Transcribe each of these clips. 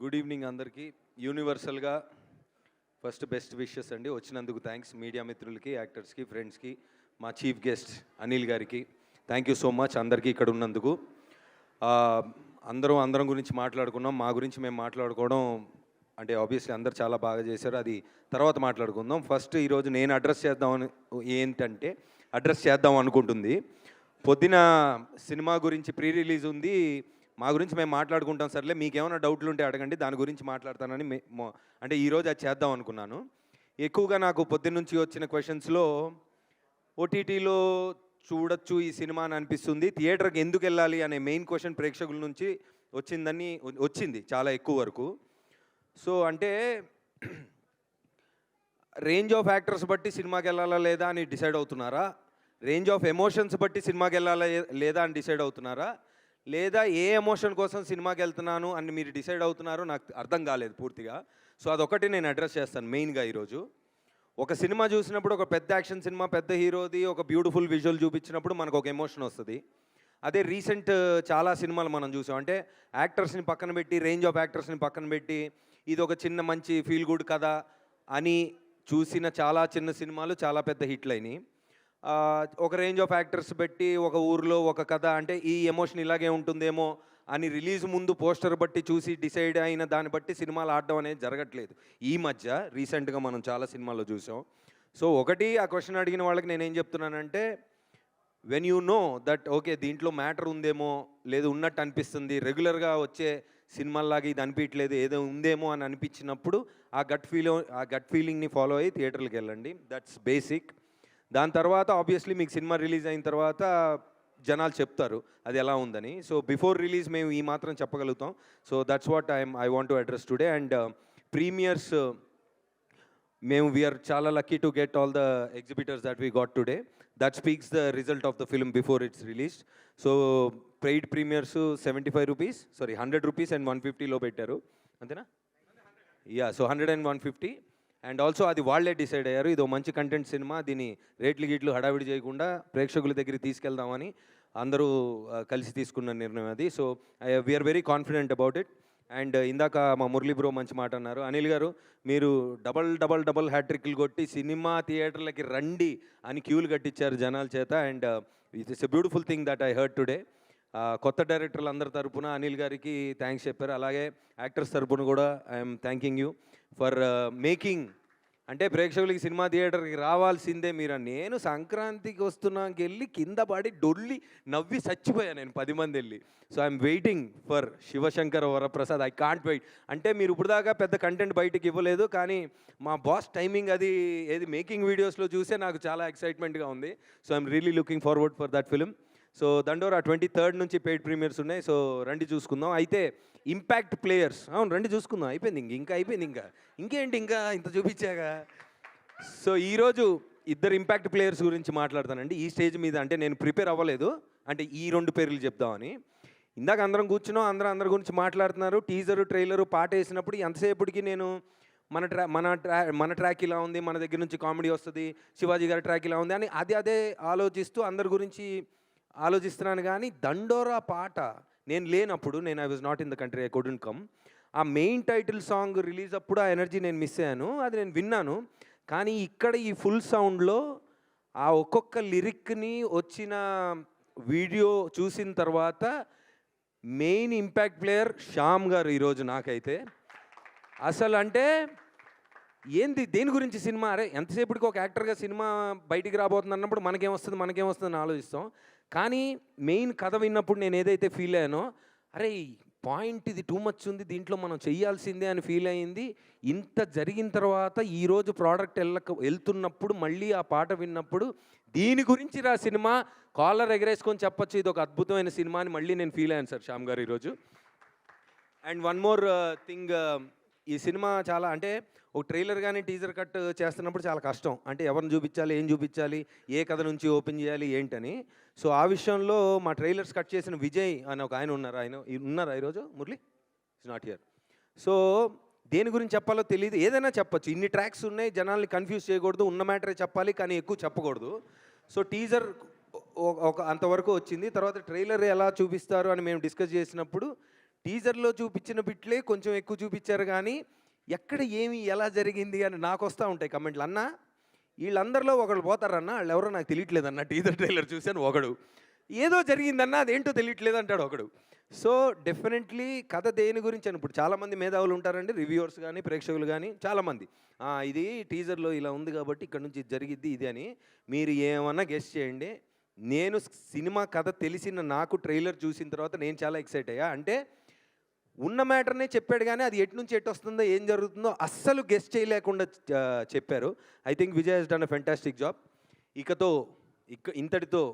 Good evening అందరికీ. యూనివర్సల్గా first best wishes అండి. వచ్చినందుకు థ్యాంక్స్ మీడియా మిత్రులకి, యాక్టర్స్కి, ఫ్రెండ్స్కి, మా చీఫ్ గెస్ట్ అనిల్ గారికి థ్యాంక్ యూ సో మచ్ అందరికీ ఇక్కడ ఉన్నందుకు. అందరం గురించి మాట్లాడుకున్నాం. మా గురించి మేము మాట్లాడుకోవడం అంటే ఆబ్వియస్లీ అందరు చాలా బాగా చేశారు, అది తర్వాత మాట్లాడుకుందాం. ఫస్ట్ ఈరోజు నేను అడ్రస్ చేద్దాం అనుకుంటుంది. పొద్దున సినిమా గురించి ప్రీ రిలీజ్ ఉంది, మా గురించి మేము మాట్లాడుకుంటాం. సర్లే, మీకు ఏమైనా డౌట్లు ఉంటే అడగండి, దాని గురించి మాట్లాడతానని అంటే ఈరోజు అది చేద్దాం అనుకున్నాను. ఎక్కువగా నాకు పొద్దున్న నుంచి వచ్చిన క్వశ్చన్స్లో ఓటీటీలో చూడొచ్చు ఈ సినిమా అని అనిపిస్తుంది, థియేటర్కి ఎందుకు వెళ్ళాలి అనే మెయిన్ క్వశ్చన్ ప్రేక్షకుల నుంచి వచ్చింది చాలా ఎక్కువ వరకు. సో అంటే రేంజ్ ఆఫ్ యాక్టర్స్ బట్టి సినిమాకి వెళ్ళాలా లేదా అని డిసైడ్ అవుతున్నారా, రేంజ్ ఆఫ్ ఎమోషన్స్ బట్టి సినిమాకి వెళ్ళాలా లేదా అని డిసైడ్ అవుతున్నారా, లేదా ఏ ఎమోషన్ కోసం సినిమాకి వెళ్తున్నాను అని మీరు డిసైడ్ అవుతున్నారో నాకు అర్థం కాలేదు పూర్తిగా. సో అదొకటి నేను అడ్రస్ చేస్తాను మెయిన్గా ఈరోజు. ఒక సినిమా చూసినప్పుడు, ఒక పెద్ద యాక్షన్ సినిమా, పెద్ద హీరోది ఒక బ్యూటిఫుల్ విజువల్ చూపించినప్పుడు మనకు ఒక ఎమోషన్ వస్తుంది. అదే రీసెంట్ చాలా సినిమాలు మనం చూసాం, అంటే యాక్టర్స్ని పక్కన పెట్టి, రేంజ్ ఆఫ్ యాక్టర్స్ని పక్కన పెట్టి, ఇది ఒక చిన్న మంచి ఫీల్ గుడ్ కథ అని చూసిన చాలా చిన్న సినిమాలు చాలా పెద్ద హిట్లు అయినాయి. ఒక రేంజ్ ఆఫ్ యాక్టర్స్ పెట్టి ఒక ఊర్లో ఒక కథ, అంటే ఈ ఎమోషన్ ఇలాగే ఉంటుందేమో అని రిలీజ్ ముందు పోస్టర్ బట్టి చూసి డిసైడ్ అయిన దాన్ని బట్టి సినిమాలు ఆడడం అనేది జరగట్లేదు ఈ మధ్య. రీసెంట్గా మనం చాలా సినిమాల్లో చూసాం. సో ఒకటి, ఆ క్వశ్చన్ అడిగిన వాళ్ళకి నేనేం చెప్తున్నానంటే, when you know that okay దీంట్లో మ్యాటర్ ఉందేమో, లేదు ఉన్నట్టు అనిపిస్తుంది, రెగ్యులర్గా వచ్చే సినిమాల్లాగా ఇది అనిపించట్లేదు, ఏదో ఉందేమో అని అనిపించినప్పుడు ఆ గట్ ఫీలింగ్ని ఫాలో అయ్యి థియేటర్కి వెళ్ళండి. That's basic. దాని తర్వాత ఆబ్వియస్లీ మీకు సినిమా రిలీజ్ అయిన తర్వాత జనాలు చెప్తారు అది ఎలా ఉందని. సో బిఫోర్ రిలీజ్ మేము ఈ మాత్రం చెప్పగలుగుతాం. So that's what I want to address today. And premiers we're చాలా lucky to get all the exhibitors that we got today. That speaks the result of the film before its release. So paid premiers 75 rupees, sorry 100 rupees and 150లో పెట్టారు, అంతేనా? Yeah, so 100 and 150. And also అది వాళ్ళే decide అయ్యారు, ఇది మంచి content cinema, దీన్ని రేట్లు హడావిడి చేయకుండా ప్రేక్షకుల దగ్గరికి తీసుకెళ్దామని అందరూ కలిసి తీసుకున్న నిర్ణయం అది. So we are very confident about it. And ఇందాక మా మురళీ బ్రో మంచి మాట అన్నారు. అనిల్ గారు, మీరు డబల్ హ్యాట్రిక్లు కొట్టి సినిమా థియేటర్లకి రండి అని క్యూలు కట్టించారు జనాల చేత. And it's a beautiful thing that I heard today. కొత్త డైరెక్టర్లు అందరి తరపున అనిల్ గారికి థ్యాంక్స్ చెప్పారు, అలాగే యాక్టర్స్ తరపున కూడా I'm thanking you for making, అంటే ప్రేక్షకులకి సినిమా థియేటర్కి రావాల్సిందే మీరు. నేను సంక్రాంతికి వస్తున్నాకి వెళ్ళి కింద పడి డొల్లి నవ్వి చచ్చిపోయాను నేను 10 మంది వెళ్ళి. So I'm waiting for Shivashankar Varaprasad, I can't wait. అంటే మీరు ఇప్పుడు దాకా పెద్ద కంటెంట్ బయటకు ఇవ్వలేదు, కానీ మా బాస్ టైమింగ్ అది ఏది మేకింగ్ వీడియోస్లో చూసే నాకు చాలా ఎక్సైట్మెంట్గా ఉంది. So I'm really looking forward for that film. So దండోరా 23rd నుంచి పెయిడ్ ప్రీమియర్స్ ఉన్నాయి, సో రండి చూసుకుందాం. అయితే ఇంపాక్ట్ ప్లేయర్స్, అవును రండి చూసుకుందాం, అయిపోయింది ఇంకేంటి ఇంకా ఇంత చూపించాగా. సో ఈరోజు ఇద్దరు ఇంపాక్ట్ ప్లేయర్స్ గురించి మాట్లాడతానండి ఈ స్టేజ్ మీద. అంటే నేను ప్రిపేర్ అవ్వలేదు, అంటే ఈ 2 పేర్లు చెప్దామని. ఇందాక అందరం కూర్చున్నాం, అందరి గురించి మాట్లాడుతున్నారు. టీజరు, ట్రైలరు, పాట వేసినప్పుడు ఎంతసేపటికి నేను మన ట్రాక్ ఇలా ఉంది, మన దగ్గర నుంచి కామెడీ వస్తుంది, శివాజీ గారి ట్రాక్ ఇలా ఉంది అని అదే ఆలోచిస్తూ అందరి గురించి ఆలోచిస్తున్నాను. కానీ దండోరా పాట నేను లేనప్పుడు, I was not in the country, I couldn't come. ఆ మెయిన్ టైటిల్ సాంగ్ రిలీజ్ అప్పుడు ఆ ఎనర్జీ నేను మిస్ అయ్యాను, అది నేను విన్నాను. కానీ ఇక్కడ ఈ ఫుల్ సౌండ్లో ఆ ఒక్కొక్క లిరిక్ని వచ్చిన వీడియో చూసిన తర్వాత మెయిన్ ఇంపాక్ట్ ప్లేయర్ శ్యామ్ గారు ఈరోజు నాకైతే. అసలు అంటే ఏంది, దేని గురించి సినిమా, అరే ఎంతసేపటికి ఒక యాక్టర్గా సినిమా బయటికి రాబోతుంది అన్నప్పుడు మనకేమొస్తుంది అని ఆలోచిస్తాం. కానీ మెయిన్ కథ విన్నప్పుడు నేను ఏదైతే ఫీల్ అయ్యానో, అరే పాయింట్ ఇది టూ మచ్ ఉంది, దీంట్లో మనం చెయ్యాల్సిందే అని ఫీల్ అయ్యింది. ఇంత జరిగిన తర్వాత ఈరోజు ప్రోడక్ట్ వెళ్తున్నప్పుడు మళ్ళీ ఆ పాట విన్నప్పుడు దీని గురించి రా సినిమా, కాలర్ ఎగరేసుకొని చెప్పొచ్చు ఇది ఒక అద్భుతమైన సినిమా అని మళ్ళీ నేను ఫీల్ అయ్యాను సార్ శ్యామ్ గారు ఈరోజు. అండ్ వన్ మోర్ థింగ్, ఈ సినిమా చాలా, అంటే ఒక ట్రైలర్ కానీ టీజర్ కట్ చేస్తున్నప్పుడు చాలా కష్టం, అంటే ఎవరిని చూపించాలి, ఏం చూపించాలి, ఏ కథ నుంచి ఓపెన్ చేయాలి ఏంటని. సో ఆ విషయంలో మా ట్రైలర్స్ కట్ చేసిన విజయ్ అని ఒక ఆయన ఉన్నారా ఈరోజు? Murali is not here. So దేని గురించి చెప్పాలో తెలియదు, ఏదైనా చెప్పచ్చు, ఇన్ని ట్రాక్స్ ఉన్నాయి, జనాల్ని కన్ఫ్యూజ్ చేయకూడదు, ఉన్న మ్యాటరే చెప్పాలి కానీ ఎక్కువ చెప్పకూడదు. సో టీజర్ ఒక అంతవరకు వచ్చింది. తర్వాత ట్రైలర్ ఎలా చూపిస్తారు అని మేము డిస్కస్ చేసినప్పుడు టీజర్లో చూపించిన బిట్లే కొంచెం ఎక్కువ చూపించారు కానీ ఎక్కడ ఏమి ఎలా జరిగింది అని నాకు వస్తూ ఉంటాయి కమెంట్లు. అన్న వీళ్ళందరిలో ఒకళ్ళు పోతారన్న, వాళ్ళు ఎవరో నాకు తెలియట్లేదన్న, టీజర్ ట్రైలర్ చూశాను ఒకడు, ఏదో జరిగిందన్న అదేంటో తెలియట్లేదు అంటాడు ఒకడు. సో డెఫినెట్లీ కథ దేని గురించి అని ఇప్పుడు చాలామంది మేధావులు ఉంటారండి, రివ్యూవర్స్ కానీ ప్రేక్షకులు కానీ చాలామంది ఇది టీజర్లో ఇలా ఉంది కాబట్టి ఇక్కడ నుంచి ఇది జరిగిద్ది ఇది అని. మీరు ఏమన్నా గెస్ చేయండి. నేను సినిమా కథ తెలిసిన నాకు ట్రైలర్ చూసిన తర్వాత నేను చాలా ఎక్సైట్ అయ్యా. అంటే ఉన్న మ్యాటర్నే చెప్పాడు కానీ అది ఎటు నుంచి ఎటు వస్తుందో ఏం జరుగుతుందో అస్సలు గెస్ చేయలేకుండా చెప్పారు. I think Vijay he's done a fantastic job. ఇంతటితో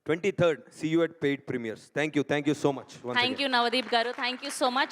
23rd see you at paid premieres. Thank you so much. Thank you Navdeep garu, thank you so much.